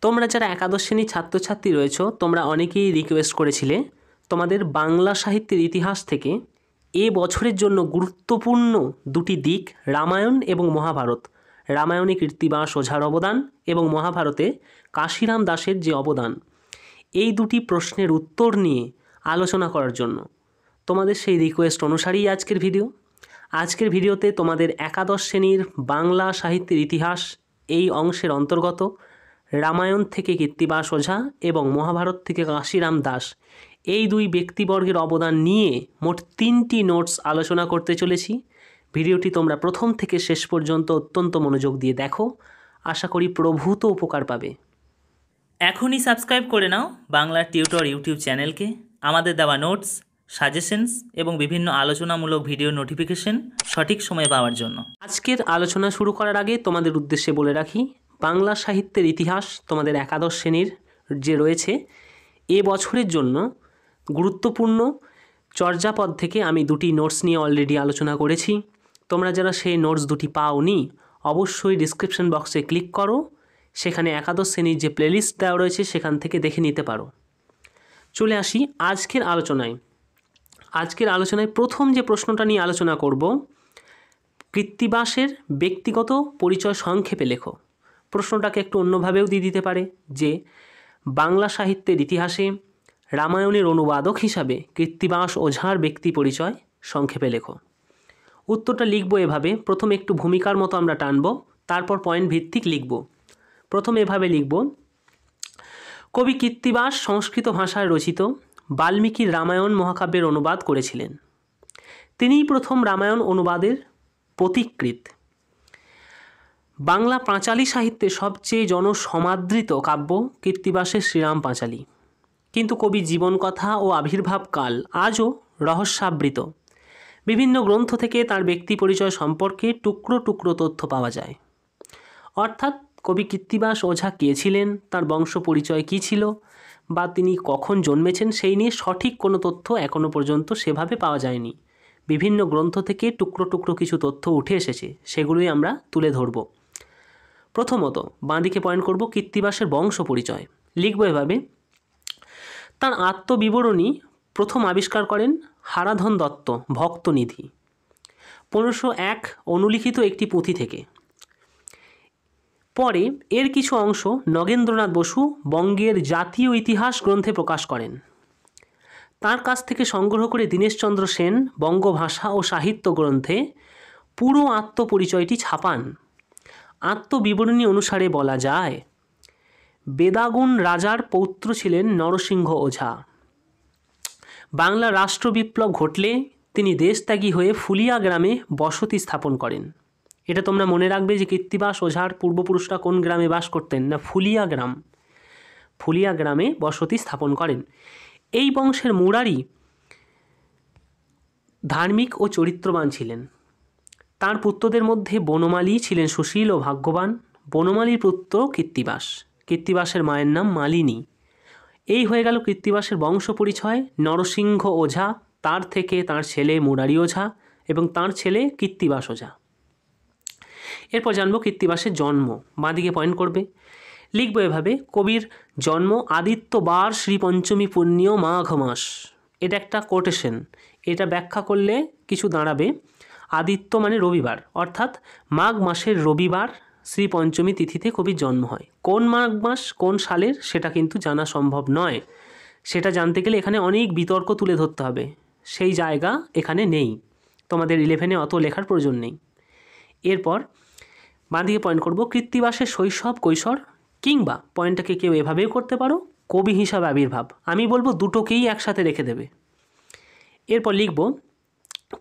তোমরা যারা একাদশ শ্রেণীর ছাত্রছাত্রী রয়েছো তোমরা অনেকেই রিকোয়েস্ট করেছিলে তোমাদের বাংলা সাহিত্যের ইতিহাস থেকে এ বছরের জন্য গুরুত্বপূর্ণ দুটি দিক রামায়ণ এবং মহাভারত, রামায়ণে কৃত্তিবাস ওঝার অবদান এবং মহাভারতে কাশিরাম দাসের যে অবদান, এই দুটি প্রশ্নের উত্তর নিয়ে আলোচনা করার জন্য তোমাদের সেই রিকোয়েস্ট অনুসারেই আজকের ভিডিও। আজকের ভিডিওতে তোমাদের একাদশ শ্রেণীর বাংলা সাহিত্যের ইতিহাস এই অংশের অন্তর্গত রামায়ণ থেকে কৃত্তিবাস ওঝা এবং মহাভারত থেকে কাশিরাম দাস এই দুই ব্যক্তিবর্গের অবদান নিয়ে মোট 3টি নোটস আলোচনা করতে চলেছি। ভিডিওটি তোমরা প্রথম থেকে শেষ পর্যন্ত অত্যন্ত মনোযোগ দিয়ে দেখো, আশা করি প্রভূত উপকার পাবে। এখনই সাবস্ক্রাইব করে নাও বাংলা টিউটর ইউটিউব চ্যানেলকে। আমাদের দেওয়া নোটস, সাজেশনস এবং বিভিন্ন আলোচনামূলক ভিডিও নোটিফিকেশন সঠিক সময়ে পাওয়ার জন্য। আজকের আলোচনা শুরু করার আগে তোমাদের উদ্দেশ্যে বলে রাখি, বাংলা সাহিত্যের ইতিহাস তোমাদের একাদশ শ্রেণীর যে রয়েছে এ বছরের জন্য গুরুত্বপূর্ণ চর্যাপদ থেকে আমি দুটি নোটস নিয়ে অলরেডি আলোচনা করেছি। তোমরা যারা সেই নোটস দুটি পাওনি অবশ্যই ডিসক্রিপশন বক্সে ক্লিক করো, সেখানে একাদশ শ্রেণীর যে প্লেলিস্ট দেওয়া রয়েছে সেখান থেকে দেখে নিতে পারো। চলে আসি আজকের আলোচনায়। আজকের আলোচনায় প্রথম যে প্রশ্নটা নিয়ে আলোচনা করব, কৃত্তিবাসের ব্যক্তিগত পরিচয় সংক্ষেপে লেখো। প্রশ্নটাকে একটু অন্যভাবেও দিয়ে দিতে পারে যে বাংলা সাহিত্যের ইতিহাসে রামায়ণের অনুবাদক হিসাবে কৃত্তিবাস ওঝার ব্যক্তি পরিচয় সংক্ষেপে লেখো। উত্তরটা লিখব এভাবে, প্রথমে একটু ভূমিকার মতো আমরা টানব, তারপর পয়েন্ট ভিত্তিক লিখব। প্রথমে এভাবে লিখব, কবি কৃত্তিবাস সংস্কৃত ভাষায় রচিত বাল্মীকির রামায়ণ মহাকাব্যের অনুবাদ করেছিলেন। তিনিই প্রথম রামায়ণ অনুবাদের পথিকৃৎ। বাংলা পাঁচালী সাহিত্যে সবচেয়ে জনসমাদৃত কাব্য কৃত্তিবাসের শ্রীরাম পাঁচালী। কিন্তু কবির জীবনকথা ও আবির্ভাবকাল আজও রহস্যাবৃত। বিভিন্ন গ্রন্থ থেকে তার ব্যক্তি পরিচয় সম্পর্কে টুকরো টুকরো তথ্য পাওয়া যায়। অর্থাৎ কবি কৃত্তিবাস ওঝা কে ছিলেন, তার বংশ পরিচয় কী ছিল, বা তিনি কখন জন্মেছেন সেই নিয়ে সঠিক কোনো তথ্য এখনও পর্যন্ত সেভাবে পাওয়া যায়নি। বিভিন্ন গ্রন্থ থেকে টুকরো টুকরো কিছু তথ্য উঠে এসেছে, সেগুলোই আমরা তুলে ধরব। প্রথমত বাঁদিকে পয়েন্ট করব কৃত্তিবাসের বংশ পরিচয়। লিখব এভাবে, তার আত্মবিবরণী প্রথম আবিষ্কার করেন হারাধন দত্ত ভক্তনিধি 1501 অনুলিখিত একটি পুঁথি থেকে। পরে এর কিছু অংশ নগেন্দ্রনাথ বসু বঙ্গের জাতীয় ইতিহাস গ্রন্থে প্রকাশ করেন। তার কাছ থেকে সংগ্রহ করে দীনেশচন্দ্র সেন বঙ্গভাষা ও সাহিত্য গ্রন্থে পুরো আত্মপরিচয়টি ছাপান। আত্মবিবরণী অনুসারে বলা যায়, বেদাগুণ রাজার পৌত্র ছিলেন নরসিংহ ওঝা। বাংলা রাষ্ট্রবিপ্লব ঘটলে তিনি দেশত্যাগী হয়ে ফুলিয়া গ্রামে বসতি স্থাপন করেন। এটা তোমরা মনে রাখবে যে কৃত্তিবাস ওঝার পূর্বপুরুষরা কোন গ্রামে বাস করতেন, না ফুলিয়া গ্রাম। ফুলিয়া গ্রামে বসতি স্থাপন করেন। এই বংশের মুরারি ধার্মিক ও চরিত্রবান ছিলেন। তার পুত্রদের মধ্যে বনমালী ছিলেন সুশীল ও ভাগ্যবান। বনমালীর পুত্র কৃত্তিবাস। কৃত্তিবাসের মায়ের নাম মালিনী। এই হয়ে গেল কৃত্তিবাসের বংশ পরিচয়। নরসিংহ ওঝা, তার থেকে তার ছেলে মুরারি ওঝা এবং তার ছেলে কৃত্তিবাস ওঝা। এরপর জানবো কৃত্তিবাসের জন্ম। বাঁদিকে পয়েন্ট করবে, লিখব এভাবে, কবির জন্ম আদিত্যবার শ্রী পঞ্চমী পুণ্য মাঘ মাস। এটা একটা কোটেশন, এটা ব্যাখ্যা করলে কিছু দাঁড়াবে। আদিত্য মানে রবিবার, অর্থাৎ মাঘ মাসের রবিবার শ্রী পঞ্চমী তিথিতে কবির জন্ম হয়। কোন মাঘ মাস কোন সালের সেটা কিন্তু জানা সম্ভব নয়। সেটা জানতে গেলে এখানে অনেক বিতর্ক তুলে ধরতে হবে, সেই জায়গা এখানে নেই। তোমাদের 11-এ অত লেখার প্রয়োজন নেই। এরপর বাঁদিকে পয়েন্ট করব, কৃত্তিবাসের শৈশব কৈশোর, কিংবা পয়েন্টটাকে কেউ এভাবেও করতে পারো, কবি হিসাবে আবির্ভাব। আমি বলবো দুটোকেই একসাথে রেখে দেবে। এরপর লিখব,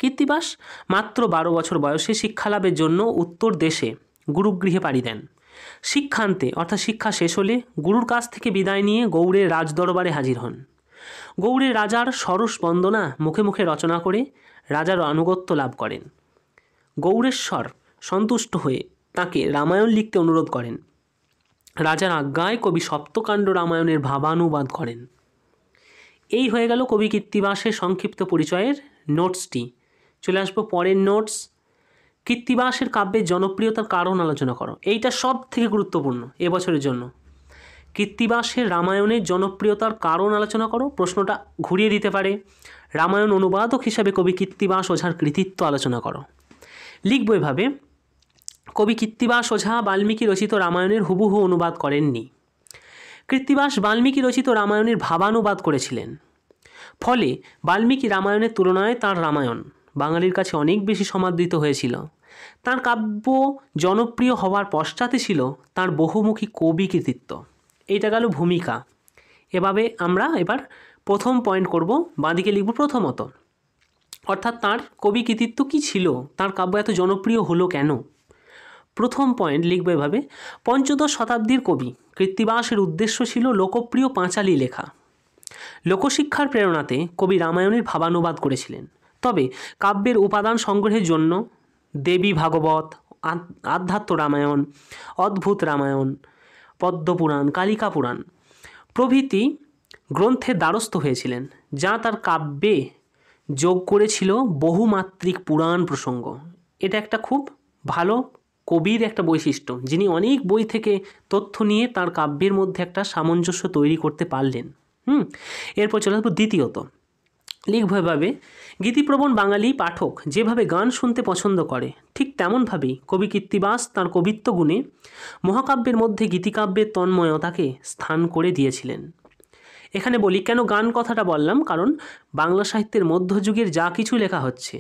কৃত্তিবাস মাত্র 12 বছর বয়সে শিক্ষালাভের জন্য উত্তর দেশে গুরুগৃহে পাড়ি দেন। শিক্ষান্তে অর্থাৎ শিক্ষা শেষ হলে গুরুর কাছ থেকে বিদায় নিয়ে গৌড়ের রাজদরবারে হাজির হন। গৌড়ের রাজার সরস বন্দনা মুখে মুখে রচনা করে রাজার আনুগত্য লাভ করেন। গৌড়েশ্বর সন্তুষ্ট হয়ে তাকে রামায়ণ লিখতে অনুরোধ করেন। রাজার আজ্ঞায় কবি সপ্তকাণ্ড রামায়ণের ভাবানুবাদ করেন। এই হয়ে গেল কবি কৃত্তিবাসের সংক্ষিপ্ত পরিচয়ের নোটসটি। চলে আসবো পরের নোটস, কৃত্তিবাসের কাব্যের জনপ্রিয়তার কারণ আলোচনা করো। এইটা সব থেকে গুরুত্বপূর্ণ এবছরের জন্য। কৃত্তিবাসের রামায়ণের জনপ্রিয়তার কারণ আলোচনা করো। প্রশ্নটা ঘুরিয়ে দিতে পারে। রামায়ণ অনুবাদক হিসাবে কবি কৃত্তিবাস ওঝার কৃতিত্ব আলোচনা করো। লিখব এভাবে, কবি কৃত্তিবাস ওঝা বাল্মীকি রচিত রামায়ণের হুবহু অনুবাদ করেননি। কৃত্তিবাস বাল্মীকি রচিত রামায়ণের ভাবানুবাদ করেছিলেন। ফলে বাল্মীকি রামায়ণের তুলনায় তাঁর রামায়ণ বাঙালির কাছে অনেক বেশি সমাদৃত হয়েছিল। তাঁর কাব্য জনপ্রিয় হওয়ার পশ্চাতে ছিল তাঁর বহুমুখী কবি কৃতিত্ব। এইটা গেল ভূমিকা। এভাবে আমরা এবার প্রথম পয়েন্ট করব, বাঁদিকে লিখব প্রথমত, অর্থাৎ তাঁর কবি কৃতিত্ব কী ছিল, তাঁর কাব্য এত জনপ্রিয় হলো কেন। প্রথম পয়েন্ট লিখব এভাবে, পঞ্চদশ শতাব্দীর কবি কৃত্তিবাসের উদ্দেশ্য ছিল লোকপ্রিয় পাঁচালী লেখা। লোকশিক্ষার প্রেরণাতে কবি রামায়ণের ভাবানুবাদ করেছিলেন। তবে কাব্যের উপাদান সংগ্রহের জন্য দেবী ভাগবত, আধ্যাত্ম রামায়ণ, অদ্ভুত রামায়ণ, পদ্মপুরাণ, কালিকা পুরাণ প্রভৃতি গ্রন্থের দ্বারস্থ হয়েছিলেন, যা তার কাব্যে যোগ করেছিল বহুমাত্রিক পুরাণ প্রসঙ্গ। এটা একটা খুব ভালো কবির একটা বৈশিষ্ট্য, যিনি অনেক বই থেকে তথ্য নিয়ে তার কাব্যের মধ্যে একটা সামঞ্জস্য তৈরি করতে পারলেন। এরপর চলে আসবো দ্বিতীয়ত, লিখব এভাবে, গীতিপ্রবণ বাঙালি পাঠক যেভাবে গান শুনতে পছন্দ করে, ঠিক তেমনভাবেই কবি কৃত্তিবাস তাঁর কবিত্ব গুণে মহাকাব্যের মধ্যে গীতিকাব্যের তন্ময়তাকে স্থান করে দিয়েছিলেন। এখানে বলি কেন গান কথাটা বললাম, কারণ বাংলা সাহিত্যের মধ্যযুগের যা কিছু লেখা হচ্ছে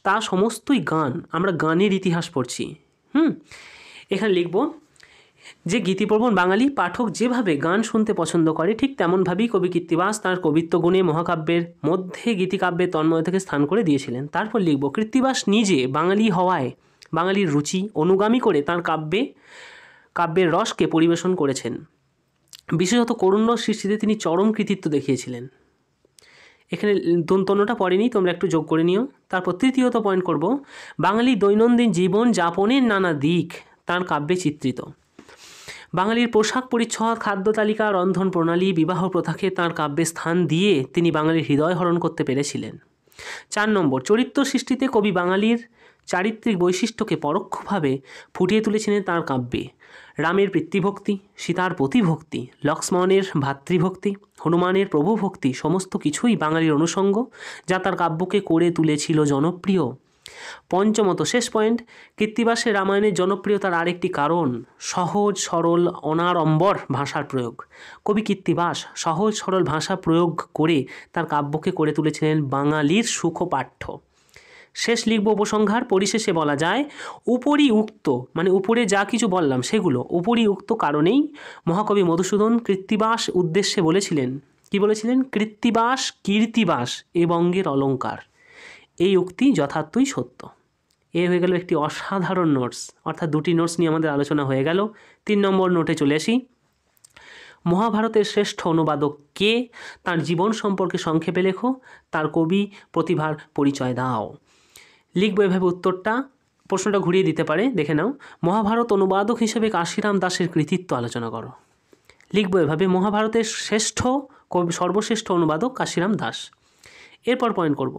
তা সমস্তই গান। আমরা গানের ইতিহাস পড়ছি। এখানে লিখব যে গীতিপ্রবণ বাঙালি পাঠক যেভাবে গান শুনতে পছন্দ করে, ঠিক তেমনভাবেই কবি কৃত্তিবাস তাঁর কবিত্ব গুণে মহাকাব্যের মধ্যে গীতিকাব্যের তন্ময়তাকে স্থান করে দিয়েছিলেন। তারপর লিখব, কৃত্তিবাস নিজে বাঙালি হওয়ায় বাঙালির রুচি অনুগামী করে তাঁর কাব্যের রসকে পরিবেশন করেছেন। বিশেষত করুণরস সৃষ্টিতে তিনি চরম কৃতিত্ব দেখিয়েছিলেন। এখানে দন্তন্যটা পড়েনি, তোমরা একটু যোগ করে নিও। তারপর তৃতীয়ত পয়েন্ট করব, বাঙালির দৈনন্দিন জীবন যাপনের নানা দিক তাঁর কাব্যে চিত্রিত। বাঙালির পোশাক পরিচ্ছদ, খাদ্য তালিকা, রন্ধন প্রণালী, বিবাহ প্রথাকে তাঁর কাব্যে স্থান দিয়ে তিনি বাঙালির হৃদয় হরণ করতে পেরেছিলেন। 4 নম্বর, চরিত্র সৃষ্টিতে কবি বাঙালির চারিত্রিক বৈশিষ্ট্যকে পরোক্ষভাবে ফুটিয়ে তুলেছিলেন তাঁর কাব্যে। রামের পিতৃভক্তি, সীতার পতিভক্তি, লক্ষ্মণের ভাতৃভক্তি, হনুমানের প্রভুভক্তি সমস্ত কিছুই বাঙালির অনুষঙ্গ, যা তার কাব্যকে করে তুলেছিল জনপ্রিয়। পঞ্চমত শেষ পয়েন্ট, কৃত্তিবাসের রামায়ণের জনপ্রিয়তার আরেকটি কারণ সহজ সরল অনাড়ম্বর ভাষার প্রয়োগ। কবি কৃত্তিবাস সহজ সরল ভাষা প্রয়োগ করে তার কাব্যকে করে তুলেছিলেন বাঙালির সুখপাঠ্য। শেষ লিখব উপসংহার। পরিশেষে বলা যায়, উপরি উক্ত মানে উপরে যা কিছু বললাম সেগুলো উপরি উক্ত কারণেই মহাকবি মধুসূদন কৃত্তিবাস উদ্দেশ্যে বলেছিলেন, কি বলেছিলেন? কৃত্তিবাস কীর্তিবাস এ বঙ্গের অলঙ্কার। এই উক্তি যথার্থই সত্য। এ হয়ে গেল একটি অসাধারণ নোটস, অর্থাৎ 2টি নোটস নিয়ে আমাদের আলোচনা হয়ে গেল। 3 নম্বর নোটে চলে আসি। মহাভারতের শ্রেষ্ঠ অনুবাদক কে? তার জীবন সম্পর্কে সংক্ষেপে লেখো, তার কবি প্রতিভার পরিচয় দাও। লিখব এভাবে উত্তরটা, প্রশ্নটা ঘুরিয়ে দিতে পারে, দেখে নাও। মহাভারত অনুবাদক হিসেবে কাশিরাম দাসের কৃতিত্ব আলোচনা করো। লিখব এভাবে, মহাভারতের সর্বশ্রেষ্ঠ অনুবাদক কাশিরাম দাস। এরপর পয়েন্ট করব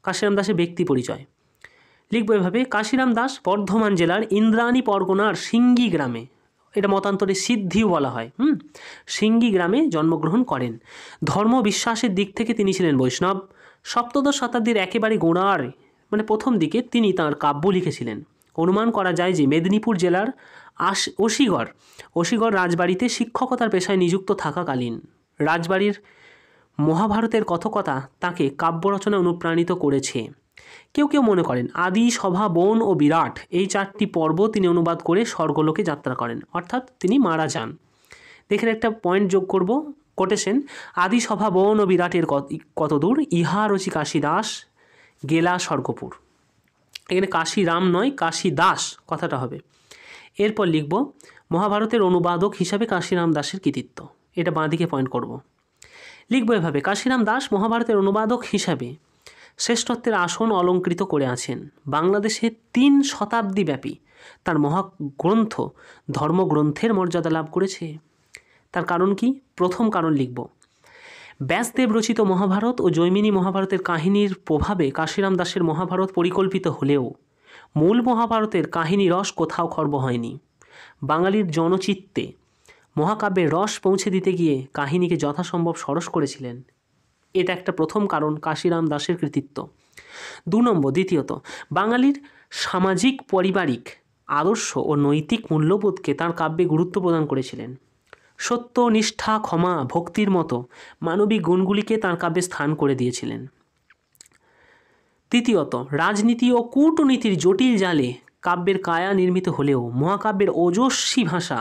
কাশিরাম দাসের ব্যক্তি পরিচয়। লিখব এভাবে, কাশিরাম দাস বর্ধমান জেলার ইন্দ্রাণী পরগনার সিঙ্গি গ্রামে, এটা মতান্তরে সিদ্ধিও বলা হয়, সিঙ্গি গ্রামে জন্মগ্রহণ করেন। ধর্ম বিশ্বাসের দিক থেকে তিনি ছিলেন বৈষ্ণব। সপ্তদশ শতাব্দীর একেবারে গোড়ার প্রথম দিকে তিনি তাঁর কাব্য লিখেছিলেন। অনুমান করা যায় যে মেদিনীপুর জেলার অসিগড় রাজবাড়িতে শিক্ষকতার পেশায় নিযুক্ত থাকাকালীন রাজবাড়ির মহাভারতের কথকতা তাকে কাব্য রচনায় অনুপ্রাণিত করেছে। কেউ কেউ মনে করেন আদি, সভা, বন ও বিরাট এই 4টি পর্ব তিনি অনুবাদ করে স্বর্গলোকে যাত্রা করেন, অর্থাৎ তিনি মারা যান। দেখেন একটা পয়েন্ট যোগ করব, কোটেশন, আদি, সভা, বন ও বিরাটের কত দূর, ইহা রচি কাশীদাস গেলা স্বর্গপুর। এখানে কাশীরাম নয়, কাশীদাস কথাটা হবে। এরপর লিখব মহাভারতের অনুবাদক হিসাবে কাশিরাম দাসের কৃতিত্ব, এটা বাঁদিকে পয়েন্ট করব। লিখব এভাবে, কাশিরাম দাস মহাভারতের অনুবাদক হিসাবে শ্রেষ্ঠত্বের আসন অলঙ্কৃত করে আছেন। বাংলাদেশে 3 শতাব্দী ব্যাপী তার মহাগ্রন্থ ধর্মগ্রন্থের মর্যাদা লাভ করেছে। তার কারণ কি? প্রথম কারণ লিখব, ব্যাসদেব রচিত মহাভারত ও জৈমিনী মহাভারতের কাহিনীর প্রভাবে কাশিরাম দাসের মহাভারত পরিকল্পিত হলেও মূল মহাভারতের কাহিনী রস কোথাও খর্ব হয়নি। বাঙালির জনচিত্তে মহাকাব্যের রস পৌঁছে দিতে গিয়ে কাহিনীকে যথাসম্ভব সরস করেছিলেন। এটা একটা প্রথম কারণ কাশিরাম দাসের কৃতিত্ব। দ্বিতীয়ত বাঙালির সামাজিক পারিবারিক আদর্শ ও নৈতিক মূল্যবোধকে তাঁর কাব্যে গুরুত্ব প্রদান করেছিলেন। সত্য, নিষ্ঠা, ক্ষমা, ভক্তির মতো মানবিক গুণগুলিকে তাঁর কাব্যে স্থান করে দিয়েছিলেন। তৃতীয়ত রাজনীতি ও কূটনীতির জটিল জালে কাব্যের কায়া নির্মিত হলেও মহাকাব্যের ওজস্বী ভাষা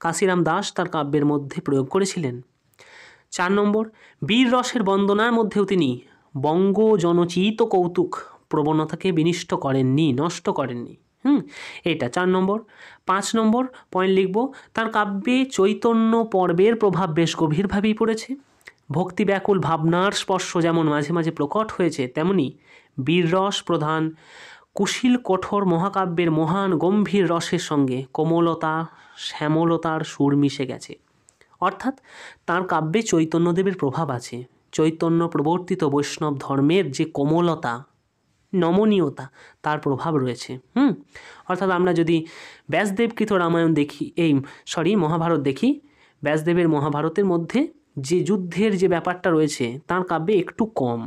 কাশিরাম দাস তার কাব্যের মধ্যে প্রয়োগ করেছিলেন। 4 বীর রসের বন্দনার মধ্যেও তিনি বঙ্গ জনচিত কৌতুক প্রবণতাকে বিনিষ্ট করেননি, নষ্ট করেননি। এটা 4 5 পয়েন্ট লিখব, তার কাব্যে চৈতন্য পর্বের প্রভাব বেশ গভীরভাবেই পড়েছে। ভক্তি ব্যাকুল ভাবনার স্পর্শ যেমন মাঝে মাঝে প্রকট হয়েছে, তেমনি বীররস প্রধান কুশীল কঠোর মহাকাব্যের মহান গম্ভীর রসের সঙ্গে কোমলতা, শ্যামলতার সুর মিশে গেছে। অর্থাৎ তাঁর কাব্যে চৈতন্যদেবের প্রভাব আছে। চৈতন্য প্রবর্তিত বৈষ্ণব ধর্মের যে কোমলতা, নমনীয়তা, তার প্রভাব রয়েছে। অর্থাৎ আমরা যদি ব্যাসদেবকৃত রামায়ণ দেখি, মহাভারত দেখি, ব্যাসদেবের মহাভারতের মধ্যে যে যুদ্ধের যে ব্যাপারটা রয়েছে তাঁর কাব্যে একটু কম।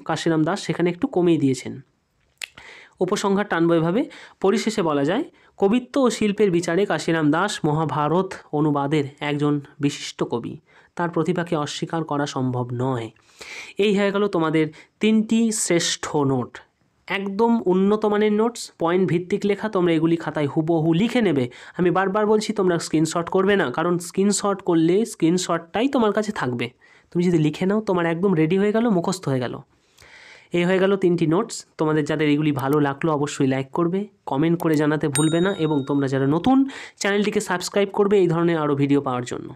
কাশিরাম দাস সেখানে একটু কমিয়ে দিয়েছেন। উপসংহার টানব এভাবে, পরিশেষে বলা যায় কবিত্ব ও শিল্পের বিচারে কাশিরাম দাস মহাভারত অনুবাদের একজন বিশিষ্ট কবি। তার প্রতিভাকে অস্বীকার করা সম্ভব নয়। এই হয়ে গেল তোমাদের 3টি শ্রেষ্ঠ নোট, একদম উন্নত মানের নোটস, পয়েন্ট ভিত্তিক লেখা। তোমরা এগুলি খাতায় হুবহু লিখে নেবে। আমি বারবার বলছি তোমরা স্ক্রিনশট করবে না, কারণ স্ক্রিনশট করলে স্ক্রিনশটটাই তোমার কাছে থাকবে। তুমি যদি লিখে নাও তোমার একদম রেডি হয়ে গেল, মুখস্থ হয়ে গেল। এই হয়ে গেল 3টি নোটস। তোমাদের যাদের এগুলি ভালো লাগলো অবশ্যই লাইক করবে, কমেন্ট করে জানাতে ভুলবে না, এবং তোমরা যারা নতুন চ্যানেলটিকে সাবস্ক্রাইব করবে এই ধরনের আরও ভিডিও পাওয়ার জন্য।